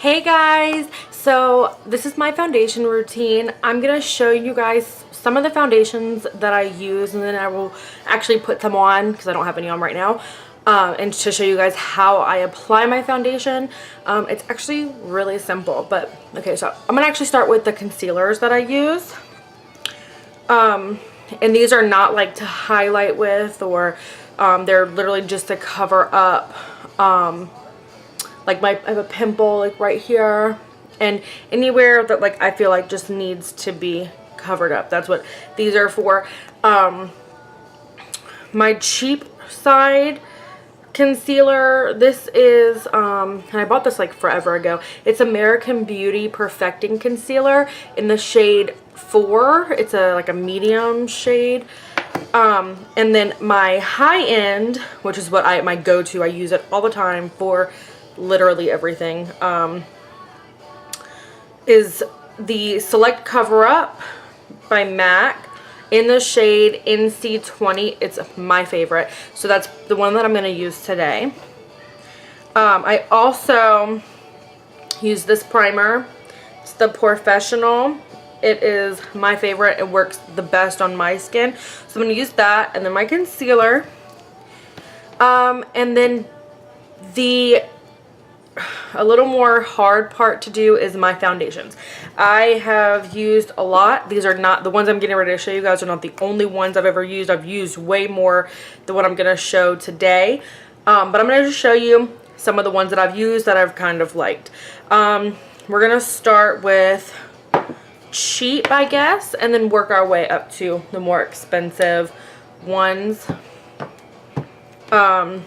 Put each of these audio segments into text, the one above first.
Hey guys, so this is my foundation routine. I'm gonna show you guys some of the foundations that I use, and then I will actually put them on because I don't have any on right now, and to show you guys how I apply my foundation. It's actually really simple, but okay, so I'm gonna actually start with the concealers that I use. And these are not like to highlight with, or they're literally just to cover up like I have a pimple like right here, and anywhere that like I feel like just needs to be covered up. That's what these are for. My cheap side concealer, this is and I bought this like forever ago. It's American Beauty Perfecting Concealer in the shade 4. It's like a medium shade. And then my high end, which is what my go-to, I use it all the time for literally everything, is the Select Cover Up by MAC in the shade NC20. It's my favorite, so that's the one that I'm going to use today. I also use this primer. It's the POREfessional. It is my favorite. It works the best on my skin, so I'm going to use that, and then my concealer, and then a little more hard part to do is my foundations. I have used a lot. These are not the ones I'm getting ready to show you guys, are not the only ones I've ever used. I've used way more than what I'm going to show today, but I'm going to just show you some of the ones that I've used that I've kind of liked. We're going to start with cheap, I guess, and then work our way up to the more expensive ones. I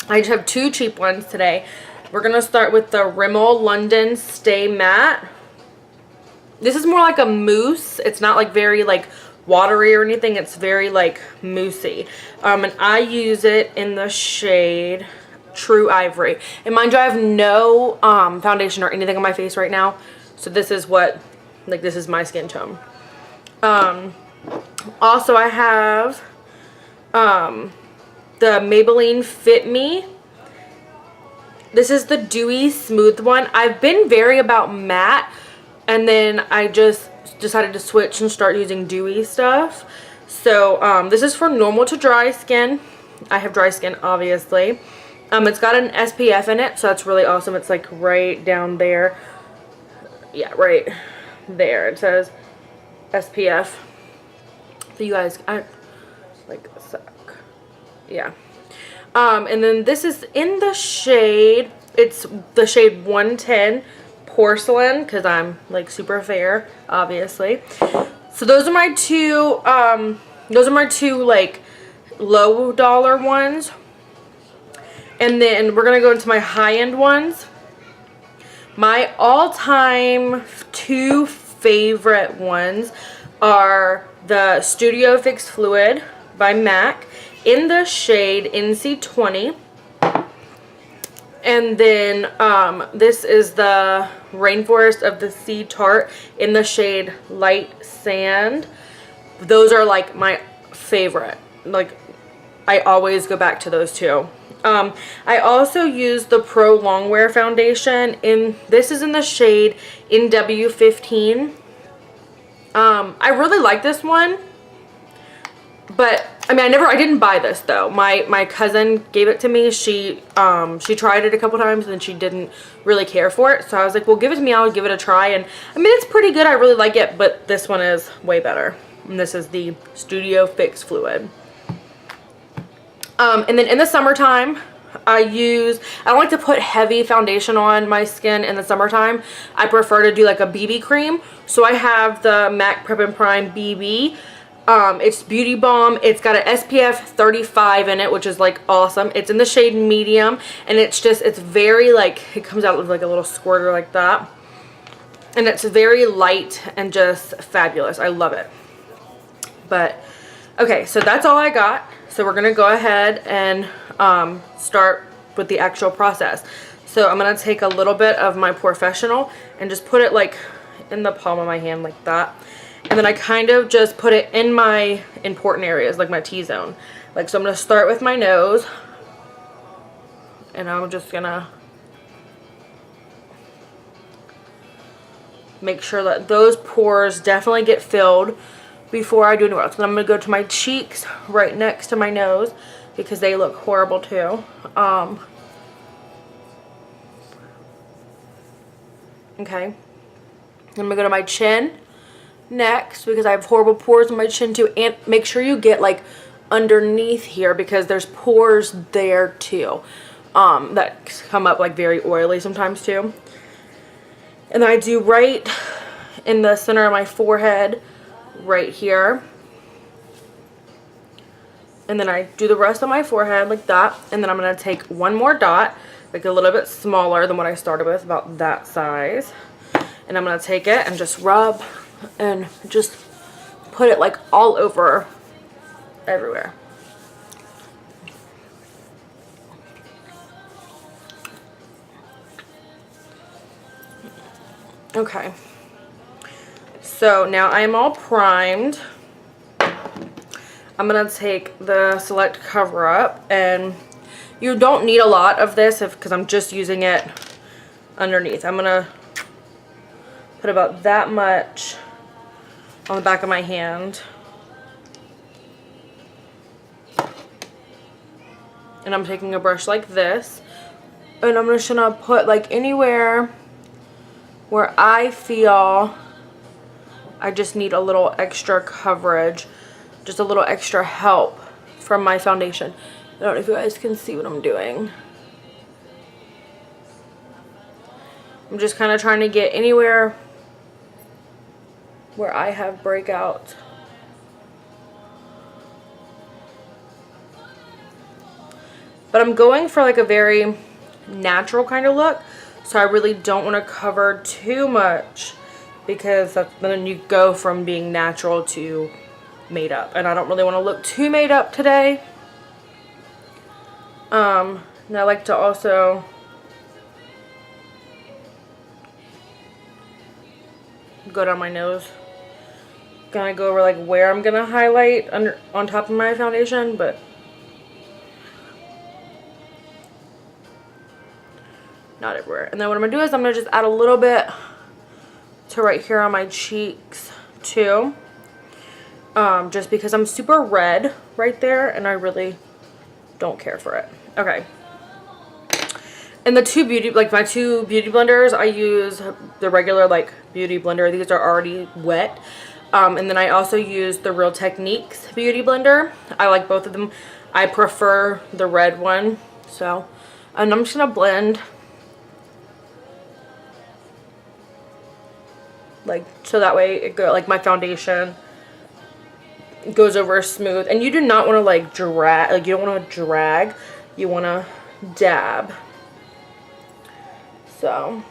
just have two cheap ones today. We're going to start with the Rimmel London Stay Matte. This is more like a mousse. It's not like very like watery or anything. It's very like moussey. And I use it in the shade True Ivory. And mind you, I have no foundation or anything on my face right now. So this is what, like, this is my skin tone. Also I have the Maybelline Fit Me. This is the Dewy Smooth one. I've been very about matte, and then I just decided to switch and start using dewy stuff. So this is for normal to dry skin. I have dry skin, obviously. It's got an SPF in it, so that's really awesome. It's like right down there. Yeah, right there. It says SPF. So you guys, like a sec. Yeah. And then this is in the shade, it's the shade 110 Porcelain, because I'm like super fair, obviously. So those are my two like low dollar ones. And then we're going to go into my high end ones. My all-time two favorite ones are the Studio Fix Fluid by MAC in the shade NC20, and then this is the Rainforest of the Sea Tarte in the shade Light Sand. Those are like my favorite. Like, I always go back to those two. I also use the Pro Longwear foundation this is in the shade NW15. I really like this one, but I mean, I didn't buy this though. My cousin gave it to me. She tried it a couple times and then she didn't really care for it. So I was like, well, give it to me. I'll give it a try. And I mean, it's pretty good. I really like it, but this one is way better. And this is the Studio Fix Fluid. And then in the summertime, I don't like to put heavy foundation on my skin in the summertime. I prefer to do like a BB cream. So I have the MAC Prep+Prime BB. It's Beauty Balm. It's got an SPF 35 in it, which is like awesome. It's in the shade medium, and it's very like, it comes out with like a little squirter like that. And it's very light and just fabulous. I love it. But, okay, so that's all I got. So we're going to go ahead and start with the actual process. So I'm going to take a little bit of my POREfessional and just put it like in the palm of my hand like that. And then I kind of just put it in my important areas, like my T-zone. Like, so I'm going to start with my nose. And I'm just going to make sure that those pores definitely get filled before I do anything else. And I'm going to go to my cheeks right next to my nose because they look horrible too. Okay. I'm going to go to my chin next because I have horrible pores on my chin too. And make sure you get like underneath here because there's pores there too. That come up like very oily sometimes too. And then I do right in the center of my forehead, right here. And then I do the rest of my forehead like that. And then I'm going to take one more dot, like a little bit smaller than what I started with, about that size. And I'm going to take it and just rub and just put it like all over everywhere. Okay, so now I'm all primed. I'm going to take the Select Cover Up, and you don't need a lot of this because I'm just using it underneath. I'm going to put about that much on the back of my hand. And I'm taking a brush like this, and I'm just going to put like anywhere where I feel I just need a little extra coverage, just a little extra help from my foundation. I don't know if you guys can see what I'm doing. I'm just kind of trying to get anywhere where I have breakout. But I'm going for like a very natural kind of look. So I really don't want to cover too much because then you go from being natural to made up. And I don't really want to look too made up today. And I like to also go down my nose. Gonna go over like where I'm gonna highlight on top of my foundation, but not everywhere. And then what I'm gonna do is I'm gonna just add a little bit to right here on my cheeks too, just because I'm super red right there and I really don't care for it. Okay. And my two beauty blenders, I use the regular like beauty blender. These are already wet. And then I also use the Real Techniques beauty blender. I like both of them. I prefer the red one. So, and I'm just gonna blend like so that way it go like my foundation goes over smooth. And you do not want to like drag, like you don't want to drag, you want to dab. So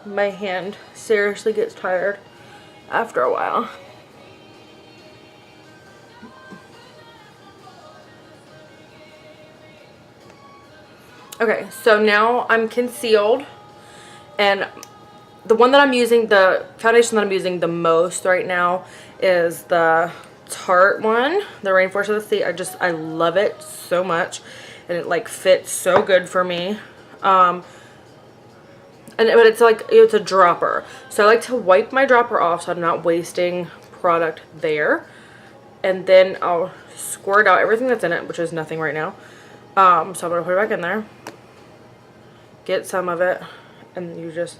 my hand seriously gets tired after a while. Okay, so now I'm concealed, and the one that I'm using, the foundation that I'm using the most right now is the Tarte one, the Rainforest of the Sea. I love it so much, and it like fits so good for me. But it's like, it's a dropper, so I like to wipe my dropper off so I'm not wasting product there, and then I'll squirt out everything that's in it, which is nothing right now. So I'm gonna put it back in there, get some of it, and you just,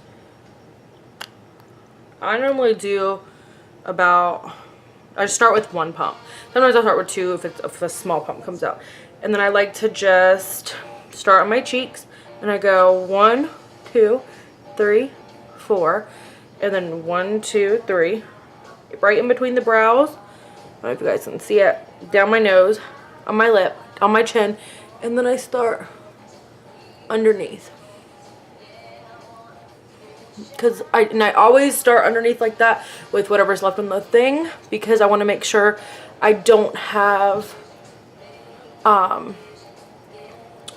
I normally do about, I start with one pump. Sometimes I'll start with two if a small pump comes out. And then I like to just start on my cheeks, and I go 1, 2, 3, 4, and then 1, 2, 3, right in between the brows. I don't know if you guys can see it. Down my nose, on my lip, on my chin, and then I start underneath. Because I always start underneath like that with whatever's left on the thing, because I want to make sure I don't have I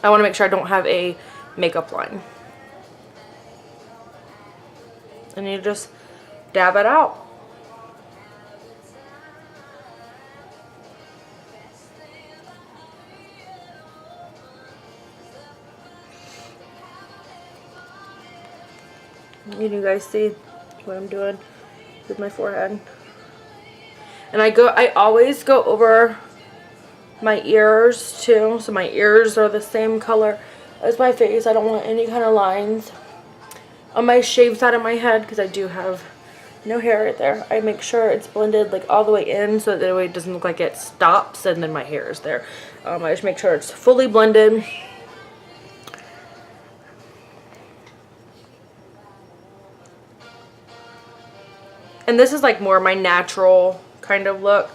want to make sure I don't have a makeup line. And you just dab it out. Can you guys see what I'm doing with my forehead? And I always go over my ears too, so my ears are the same color as my face. I don't want any kind of lines on my shaved side of my head because I do have no hair right there. I make sure it's blended like all the way in so that way it doesn't look like it stops and then my hair is there. I just make sure it's fully blended. And this is like more my natural kind of look.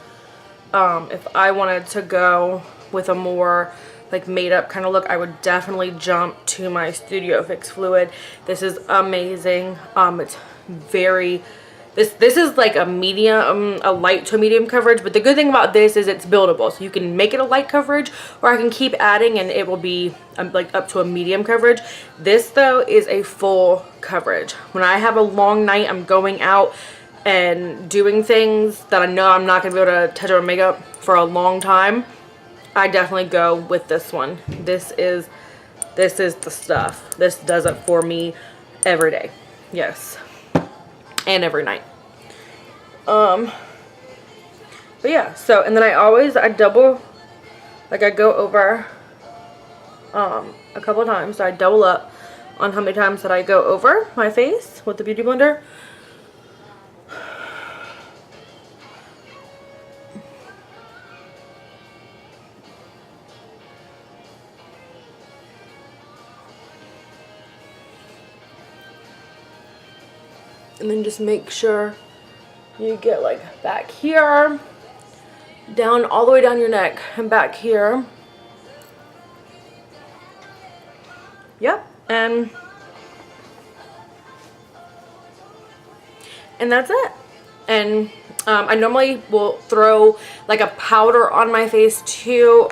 If I wanted to go with a more like made up kind of look, I would definitely jump to my Studio Fix Fluid. This is amazing. It's very, this is like a medium, a light to medium coverage, but the good thing about this is it's buildable. So you can make it a light coverage or I can keep adding and it will be like up to a medium coverage. This though is a full coverage. When I have a long night, I'm going out and doing things that I know I'm not going to be able to touch up my makeup for a long time, I definitely go with this one. This is the stuff. This does it for me every day. Yes. And every night. But yeah, so, and then I double, like I go over a couple of times. So I double up on how many times that I go over my face with the Beautyblender. And then just make sure you get like back here, down all the way down your neck and back here. Yep, and that's it. And I normally will throw like a powder on my face too.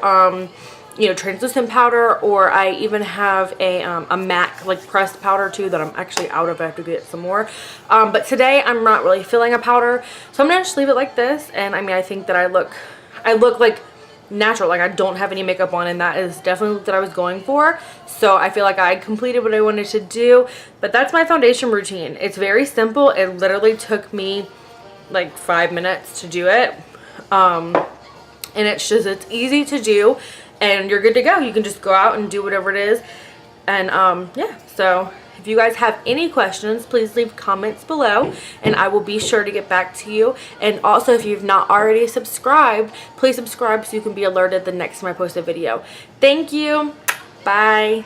You know, translucent powder, or I even have a MAC like pressed powder too that I'm actually out of. I have to get some more. But today I'm not really feeling a powder, so I'm gonna just leave it like this. And I mean, I think that I look like natural, like I don't have any makeup on, and that is definitely what I was going for. So I feel like I completed what I wanted to do. But that's my foundation routine. It's very simple. It literally took me like 5 minutes to do it. And it's easy to do. And you're good to go. You can just go out and do whatever it is. And yeah, so if you guys have any questions, please leave comments below and I will be sure to get back to you. And also, if you've not already subscribed, please subscribe so you can be alerted the next time I post a video. Thank you. Bye.